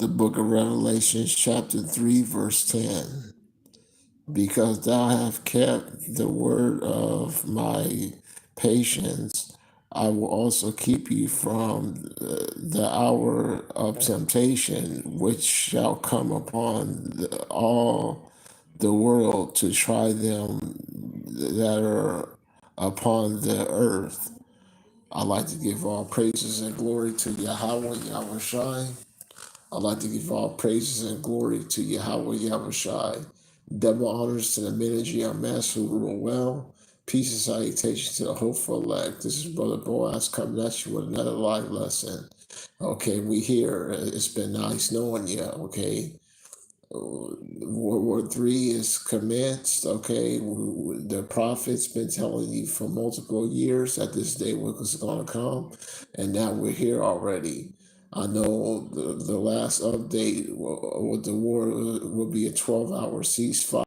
The book of Revelation, chapter 3, verse 10. Because thou hast kept the word of my patience, I will also keep you from the hour of temptation, which shall come upon all the world to try them that are upon the earth. I like to give all praises and glory to Yahweh, Yahweh Shai. I'd like to give all praises and glory to Yahweh, Yahweh Shai. Double honors to the men of GMS who rule well. Peace and salutation to the hopeful elect. This is Brother Boaz coming at you with another live lesson. Okay, we here. It's been nice knowing you, okay? World War III is commenced, okay? The prophet's been telling you for multiple years that this day was going to come, and now we're here already. I know the last update with the war will be a 12-hour ceasefire,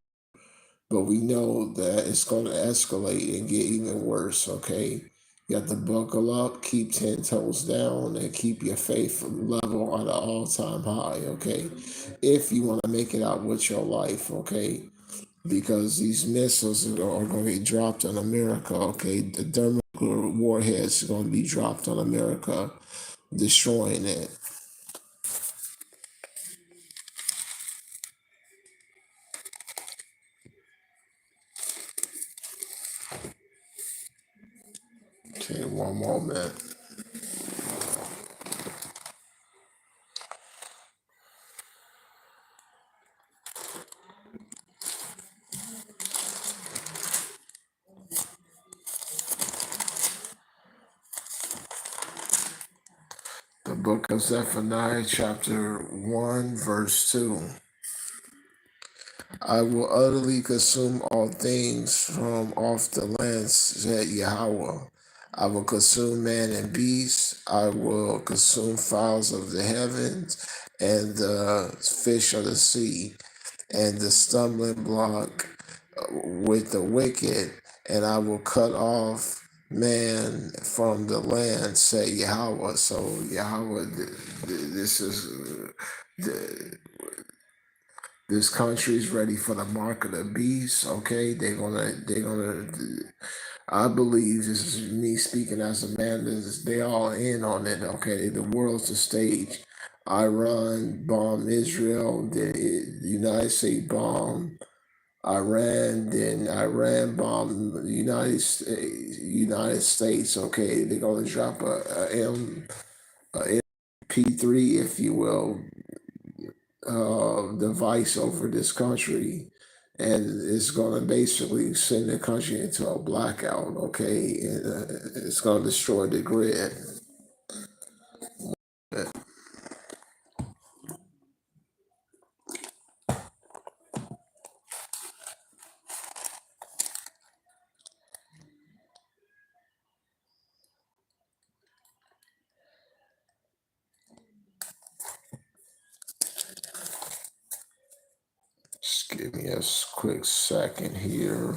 but we know that it's going to escalate and get even worse, okay? You have to buckle up, keep 10 toes down, and keep your faith level at an all-time high, okay? If you want to make it out with your life, okay? Because these missiles are going to be dropped on America, okay? The thermal warheads are going to be dropped on America, destroying it. Okay, one moment. The book of Zephaniah, chapter 1, verse 2. I will utterly consume all things from off the land, said Yahweh. I will consume man and beast. I will consume fowls of the heavens and the fish of the sea and the stumbling block with the wicked, and I will cut off man from the land, say Yahweh. So Yahweh, this is this country is ready for the mark of the beast. Okay, they're gonna. I believe this is me speaking as a man. They all in on it. Okay, the world's the stage. Iran bombed Israel. The United States bombed Iran. Then Iran bombed the United States. Okay, they're gonna drop a MP3, if you will, device over this country, and it's going to basically send the country into a blackout, okay? And, it's going to destroy the grid. Just give me a quick second here.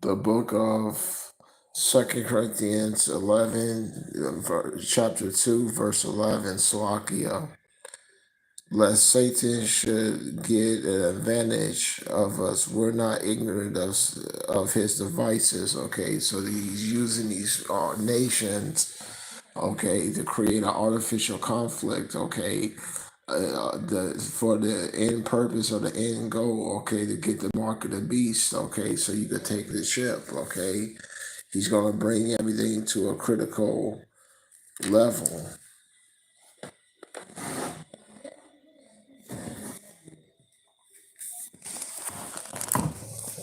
The book of 2 Corinthians 11, chapter 2, verse 11, Salakia. Lest Satan should get an advantage of us. We're not ignorant of his devices, okay? So he's using these nations, okay, to create an artificial conflict, okay? For the end purpose or the end goal, okay, to get the mark of the beast, okay, so you could take the ship, okay? He's going to bring everything to a critical level.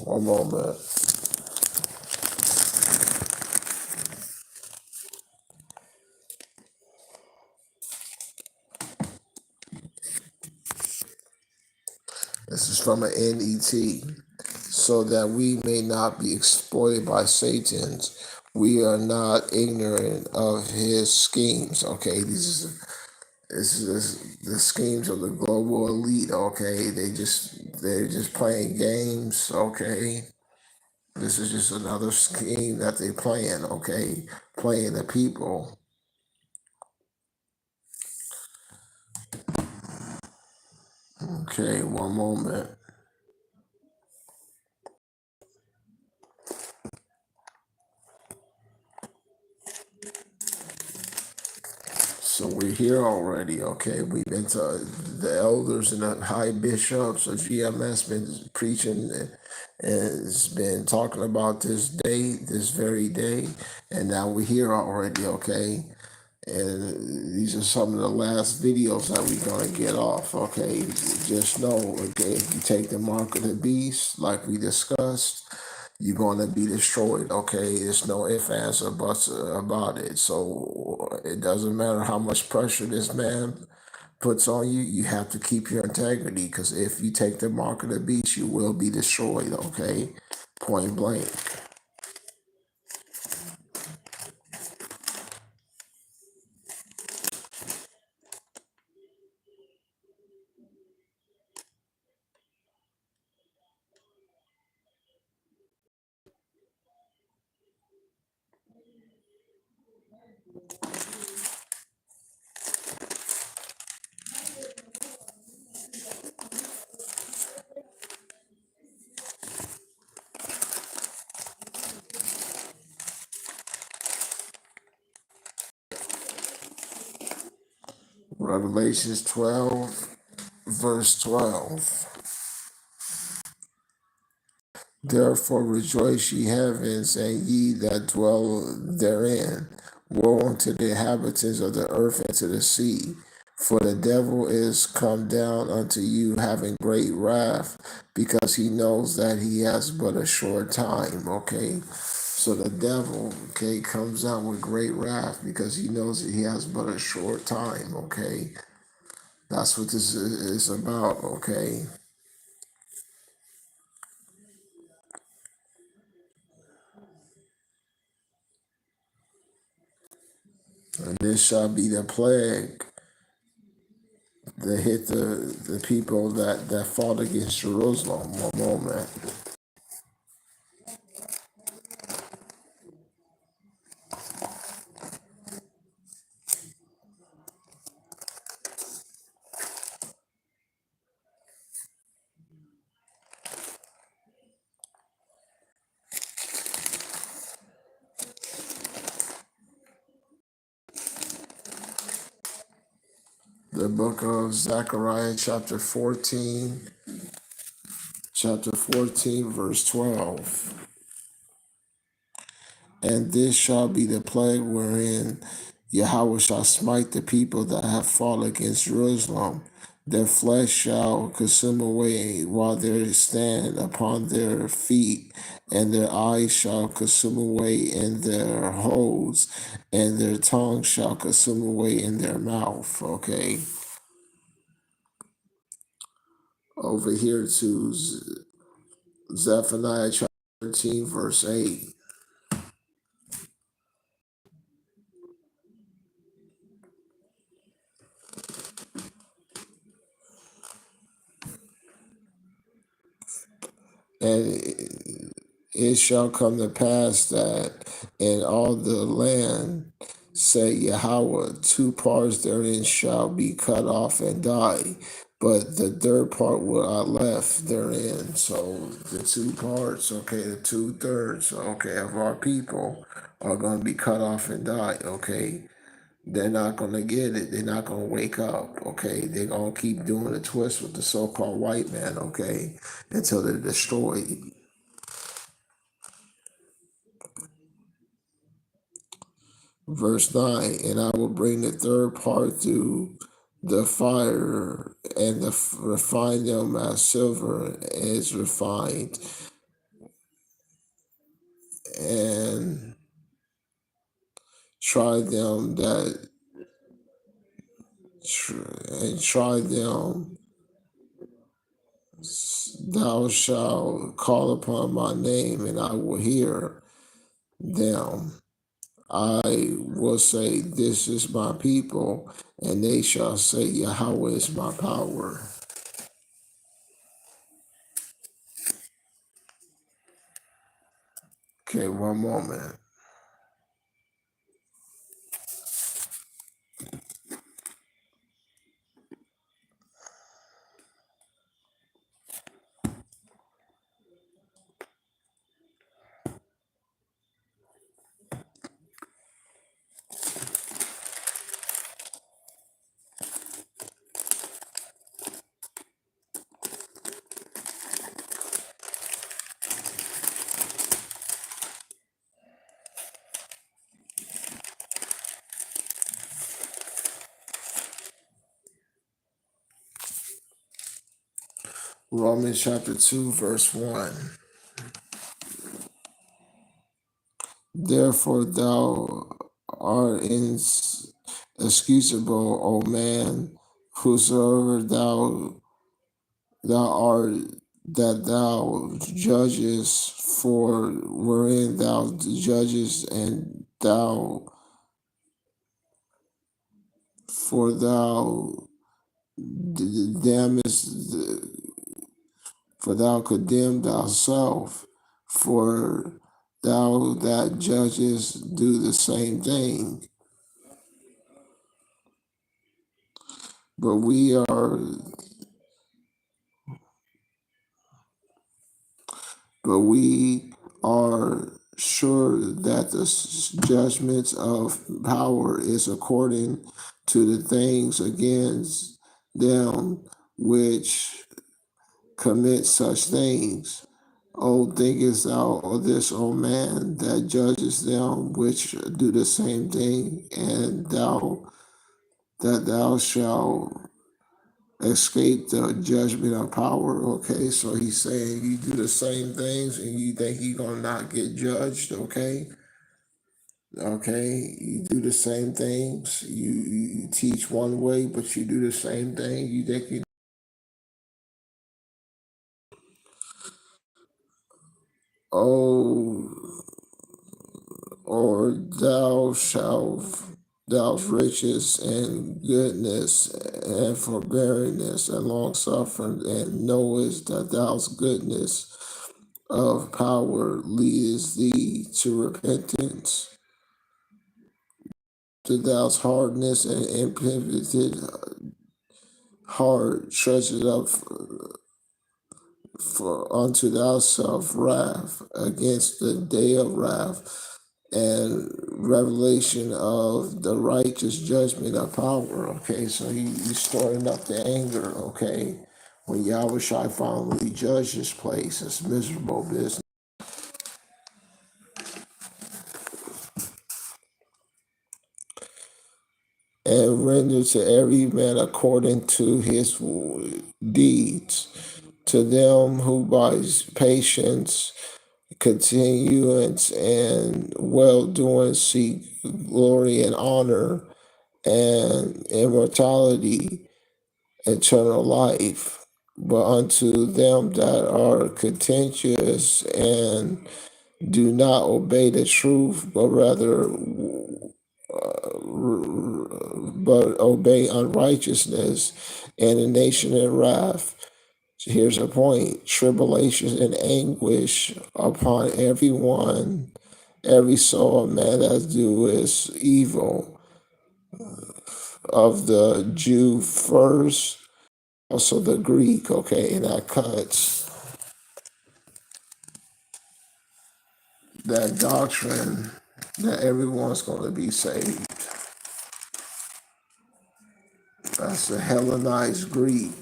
One moment. This is from an NET. So that we may not be exploited by Satan's We are not ignorant of his schemes. Okay, this is the schemes of the global elite. Okay, they're just playing games. Okay, this is just another scheme that they playing. Okay, playing the people. Okay, one moment. So we're here already, okay? We've been to the elders and the high bishops of GMS been preaching and has been talking about this day, this very day, and now we're here already, okay? And these are some of the last videos that we're gonna get off, okay? Just know, okay, if you take the mark of the beast, like we discussed, you're gonna be destroyed, okay? There's no ifs, ands, or buts about it. So it doesn't matter how much pressure this man puts on you, you have to keep your integrity, because if you take the mark of the beast, you will be destroyed, okay? Point blank. Revelations 12, verse 12. Therefore rejoice, ye heavens, and ye that dwell therein. Woe unto the inhabitants of the earth and to the sea. For the devil is come down unto you, having great wrath, because he knows that he has but a short time. Okay, so the devil, okay, comes out with great wrath because he knows that he has but a short time. Okay, that's what this is about. Okay. And this shall be the plague that hit the people that fought against Jerusalem. One moment. The book of Zechariah, chapter 14, verse 12. And this shall be the plague wherein Yahweh shall smite the people that have fought against Jerusalem. Their flesh shall consume away while they stand upon their feet, and their eyes shall consume away in their holes, and their tongue shall consume away in their mouth. Okay. Over here to Zephaniah chapter 13, verse 8. And it shall come to pass that in all the land, say Yahweh, two parts therein shall be cut off and die, but the third part will I left therein. So the two parts, okay, the 2/3, okay, of our people are going to be cut off and die, okay. They're not going to get it. They're not going to wake up, okay? They're going to keep doing the twist with the so-called white man, okay, until they're destroyed. Verse 9, and I will bring the third part through the fire and refine them as silver is refined, and try them that and try them. Thou shalt call upon my name, and I will hear them. I will say, this is my people, and they shall say, Yahweh is my power. Okay, one moment. Romans chapter 2, verse 1. Therefore thou art inexcusable, O man, whosoever thou art, that thou judgest, for wherein thou judgest, and thou, for thou damnest, for thou condemn thyself, for thou that judgest do the same thing. But we are but we are sure that the judgments of power is according to the things against them which commit such things. O thinkest thou of this, O man, that judgest them which do the same thing, and thou shalt escape the judgment of power? Okay, so he's saying you do the same things and you think you're gonna not get judged. Okay, you do the same things. You teach one way, but you do the same thing. You think you oh, or thou riches and goodness and forbearingness and long suffering, and knowest that thou's goodness of power leads thee to repentance. To thou's hardness and impotent heart treasured up for unto thyself wrath against the day of wrath and revelation of the righteous judgment of power. Okay, so he's storing up the anger. Okay, when Yahweh Shai finally judge this place, it's miserable business. And render to every man according to his deeds, to them who by patience, continuance, and well doing seek glory and honor and immortality, eternal life. But unto them that are contentious and do not obey the truth, but rather but obey unrighteousness, and a nation in wrath. Here's a point: tribulation and anguish upon everyone, every soul of man that doeth evil, of the Jew first, also the Greek. Okay, and that cuts that doctrine that everyone's going to be saved. That's the Hellenized Greek.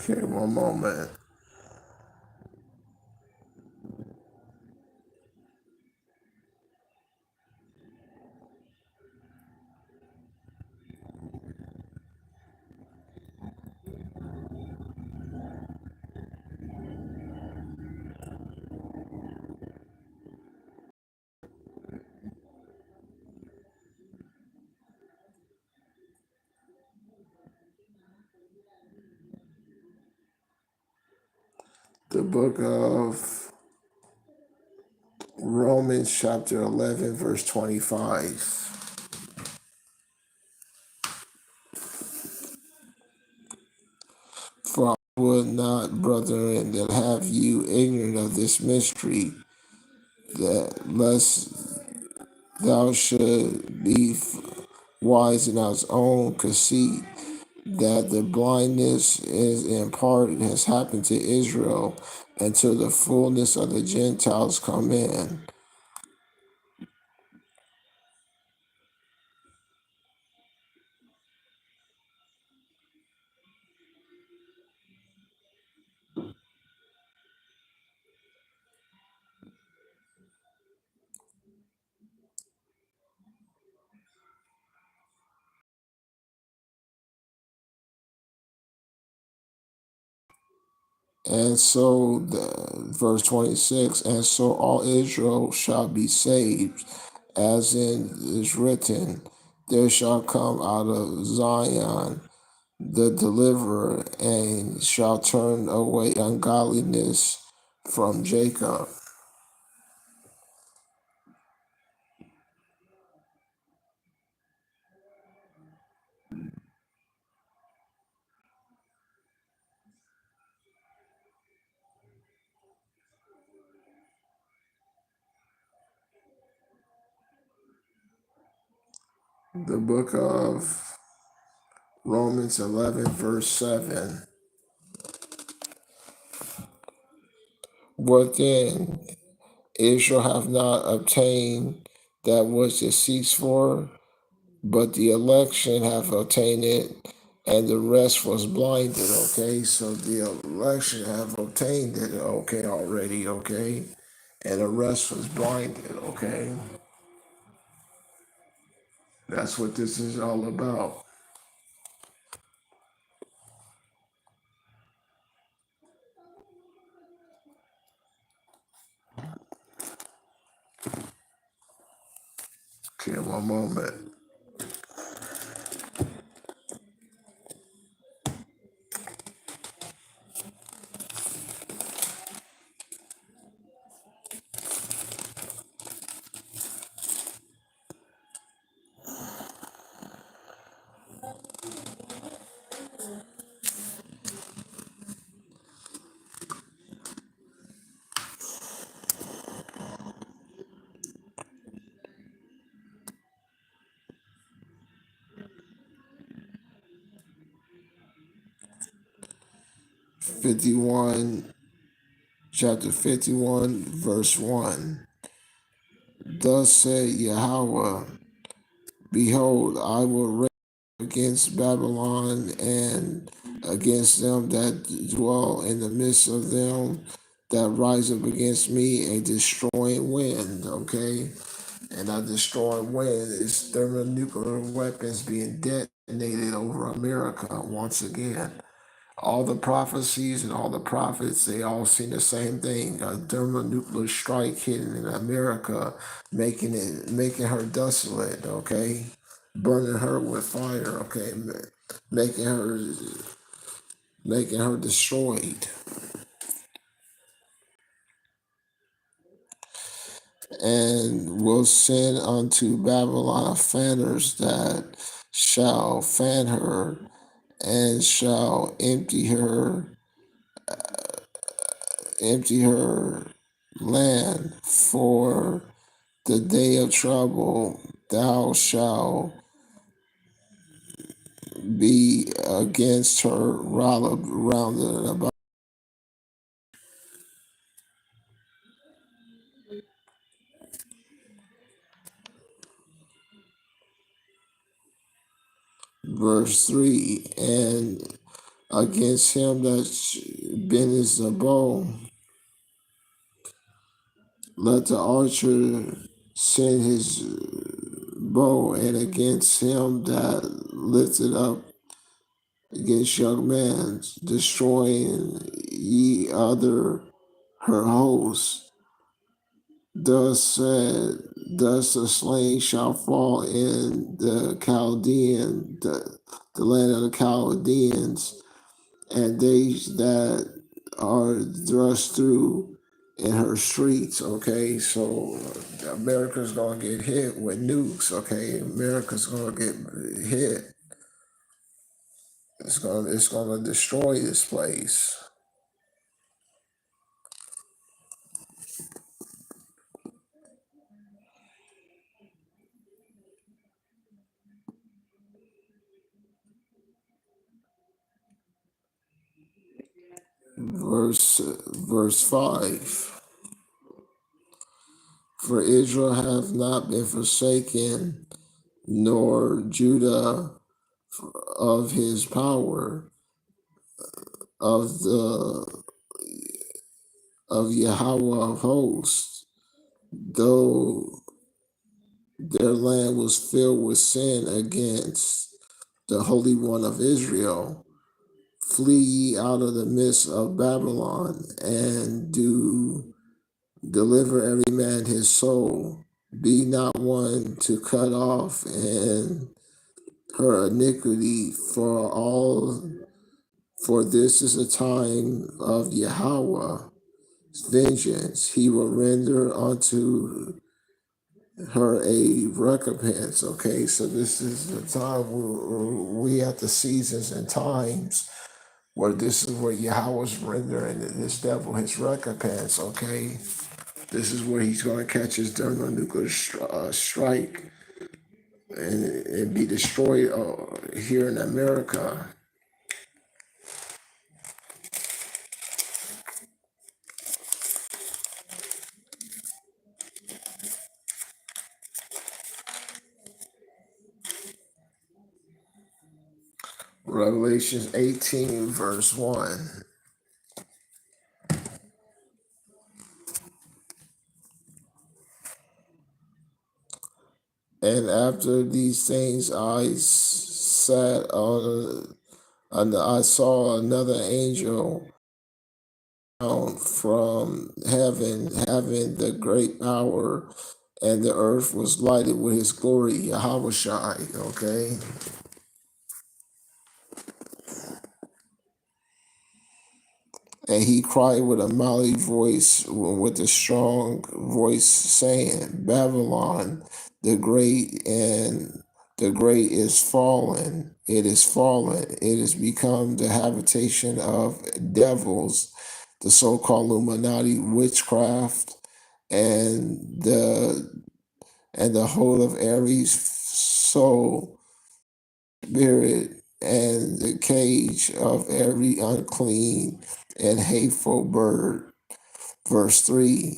Okay, one moment. The book of Romans chapter 11 verse 25. For I would not, brethren, that have you ignorant of this mystery, that lest thou should be wise in thy own conceit, that the blindness is in part has happened to Israel until the fullness of the Gentiles come in. And so, verse 26, and so all Israel shall be saved, as in is written, there shall come out of Zion the deliverer, and shall turn away ungodliness from Jacob. The book of Romans 11, verse 7. What then? Israel have not obtained that which it seeks for, but the election have obtained it, and the rest was blinded. Okay, so the election have obtained it. Okay, already. Okay, and the rest was blinded. Okay, that's what this is all about. Okay, one moment. Chapter 51, verse 1. Thus said Yahweh, behold, I will raise against Babylon and against them that dwell in the midst of them that rise up against me a destroying wind. Okay, and a destroying wind is thermonuclear weapons being detonated over America once again. All the prophecies and all the prophets, they all seen the same thing: a thermonuclear strike hitting in America, making her desolate. Okay, burning her with fire. Okay, making her destroyed, and will send unto Babylon fanners that shall fan her, and shall empty her land for the day of trouble. Thou shalt be against her round about. Verse 3, and against him that bendeth the bow, let the archer send his bow, and against him that lifted up against young men, destroying ye other her hosts. Thus the slain shall fall in the the land of the Chaldeans, and they that are thrust through in her streets. Okay, so America's gonna get hit with nukes. Okay, America's gonna get hit. It's gonna destroy this place. Verse 5. For Israel hath not been forsaken, nor Judah of his power, of the of Yahweh of hosts, though their land was filled with sin against the Holy One of Israel. Flee ye out of the midst of Babylon, and do deliver every man his soul. Be not one to cut off and her iniquity for this is a time of Yahweh's vengeance. He will render unto her a recompense. Okay, so this is the time we at the seasons and times where this is where Yahweh's rendering this devil his recompense. Okay, this is where he's going to catch his thermonuclear strike and be destroyed here in America. Revelations 18, verse 1. And after these things I sat on, and I saw another angel down from heaven, having the great power, and the earth was lighted with his glory, Yahweh Shai. Okay. And he cried with a mighty voice, with a strong voice, saying, Babylon, the great is fallen. It is fallen. It is become the habitation of devils, the so-called Illuminati, witchcraft, and the whole of every soul, spirit, and the cage of every unclean and hateful bird. Verse 3.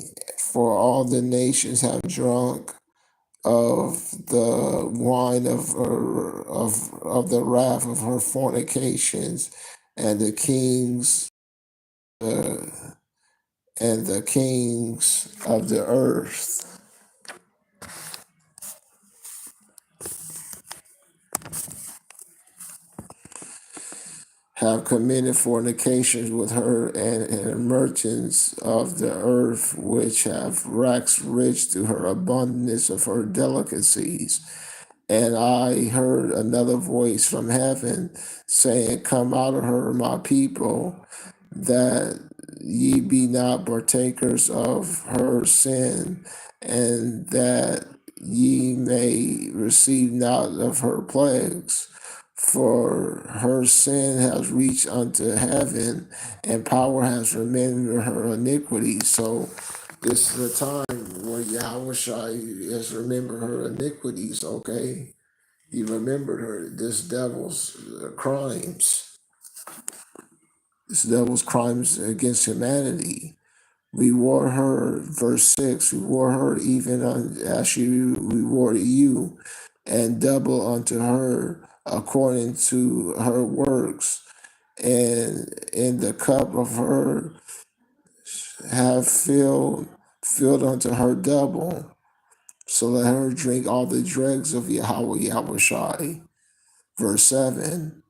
For all the nations have drunk of the wine of the wrath of her fornications, and the kings uh, and the kings of the earth have committed fornications with her, and merchants of the earth which have waxed rich through her abundance of her delicacies. And I heard another voice from heaven saying, Come out of her, my people, that ye be not partakers of her sin, and that ye may receive not of her plagues. For her sin has reached unto heaven, and power has remembered her iniquity. So this is the time where Yahweh has remembered her iniquities. Okay, he remembered her, this devil's crimes against humanity. Reward her, verse 6, reward her even as she rewarded you, and double unto her according to her works, and in the cup of her have filled unto her double. So let her drink all the dregs of Yahweh Shai. Verse 7.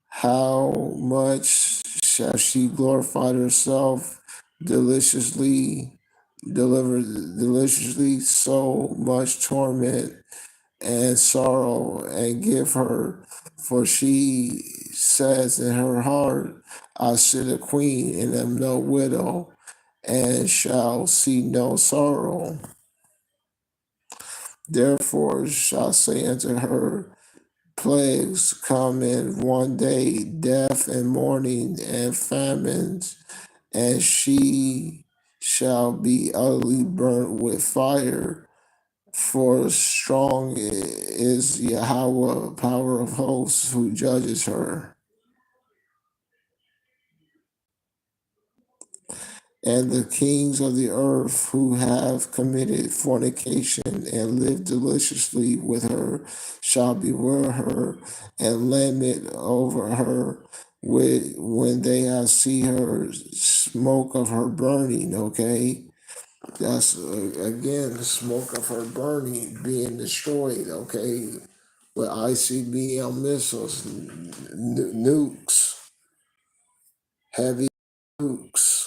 How much shall she glorify herself deliciously, so much torment and sorrow, and give her, for she says in her heart, I sit a queen and am no widow, and shall see no sorrow. Therefore shall I say unto her, plagues come in one day, death and mourning and famines, and she shall be utterly burnt with fire. For strong is Yahweh, power of hosts, who judges her. And the kings of the earth who have committed fornication and lived deliciously with her shall beware her and lament over her when they have see her smoke of her burning. Okay, that's again the smoke of her burning being destroyed. Okay, with ICBM missiles, nukes, heavy nukes,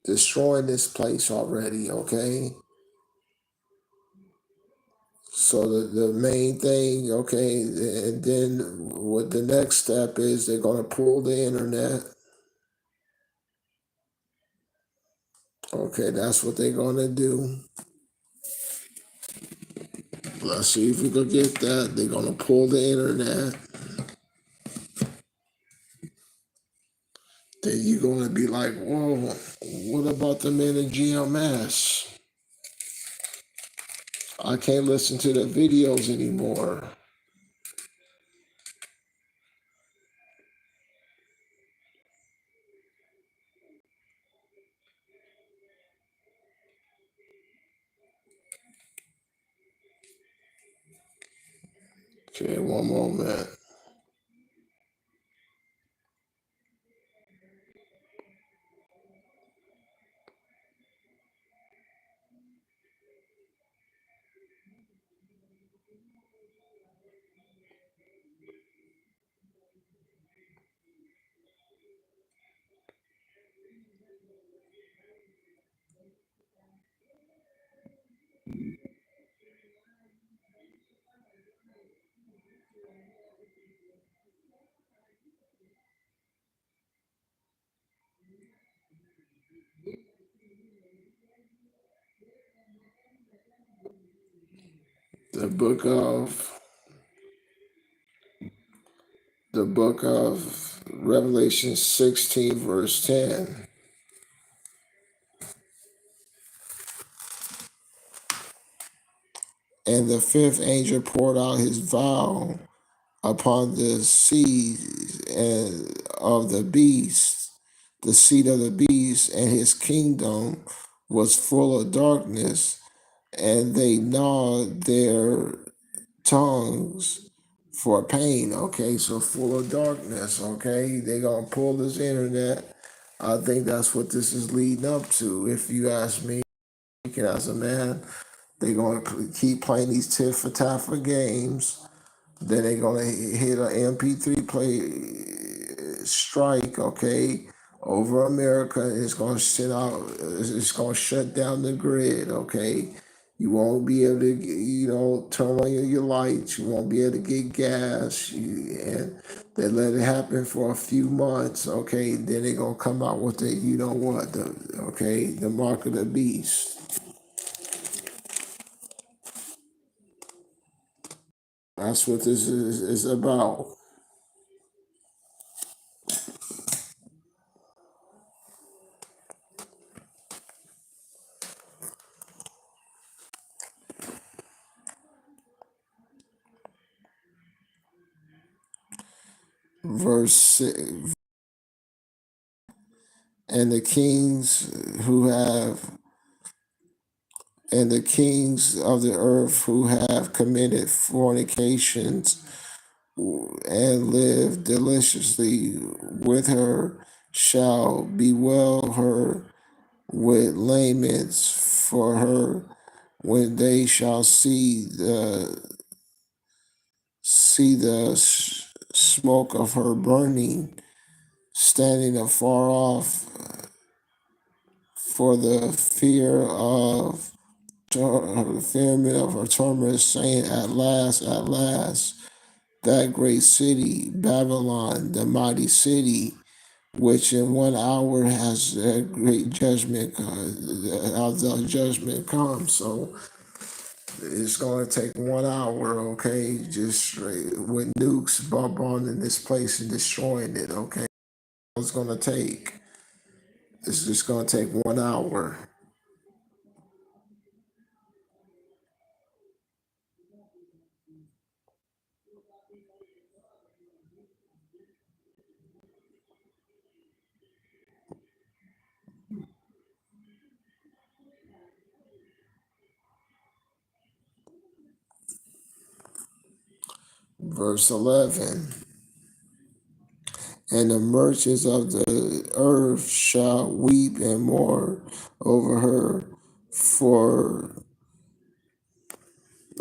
destroying this place already, okay? So the main thing, okay, and then what the next step is, they're going to pull the internet. Okay, that's what they're going to do. Let's see if we can get that. They're going to pull the internet. Then you're going to be like, whoa, what about the men in GMS? I can't listen to the videos anymore. Okay, one moment. The book of Revelation 16, verse 10. And the fifth angel poured out his vial upon the seat of the beast, the seat of the beast, and his kingdom was full of darkness, and they gnawed their tongues for pain. Okay, so full of darkness. Okay, they're gonna pull this internet. I think that's what this is leading up to. If you ask me, as a man, they're gonna keep playing these tit for tat for games. Then they're gonna hit an MP3 play strike, okay, over America. It's gonna sit out. It's gonna shut down the grid, okay. You won't be able to, turn on your lights. You won't be able to get gas. And they let it happen for a few months, okay. Then they're gonna come out with the, the mark of the beast. That's what this is about. Verse 6. And the kings who have and the kings of the earth who have committed fornications and lived deliciously with her shall bewail her with laments for her when they shall see the smoke of her burning, standing afar off for the fear of the fearment of her torment, saying, at last, that great city, Babylon, the mighty city, which in 1 hour has a great judgment, the judgment comes. So it's going to take 1 hour, okay, just straight with nukes bombarding this place and destroying it, okay? It's going to take. It's just going to take 1 hour. Verse 11. And the merchants of the earth shall weep and mourn over her, for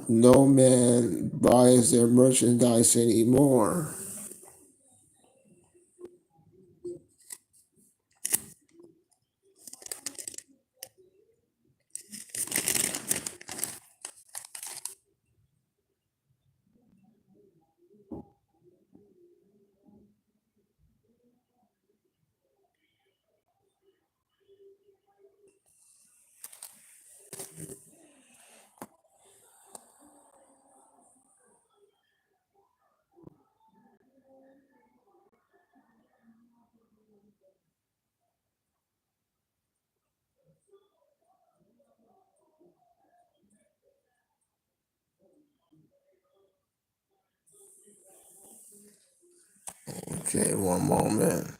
no man buys their merchandise anymore. Okay, one moment.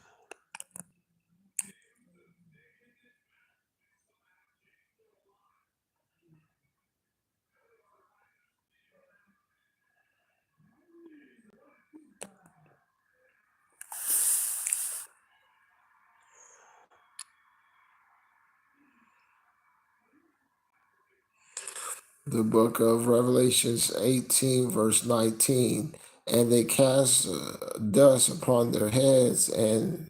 The book of Revelations 18, verse 19. And they cast dust upon their heads, and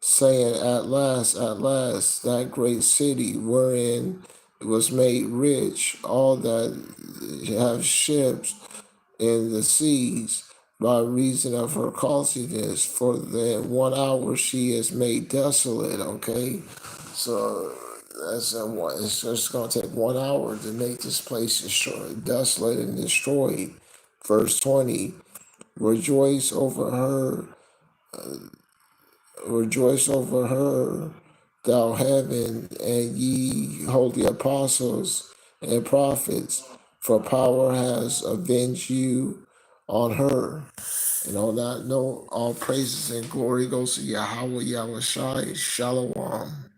saying, at last, that great city wherein was made rich all that have ships in the seas by reason of her costliness, for in 1 hour she is made desolate. Okay, so that's one. It's just going to take 1 hour to make this place desolate and destroyed. Verse 20. Rejoice over her, rejoice over her, thou heaven, and ye holy apostles and prophets, for power has avenged you on her. And on that note, all praises and glory goes to Yahweh Yahushai. Shalom.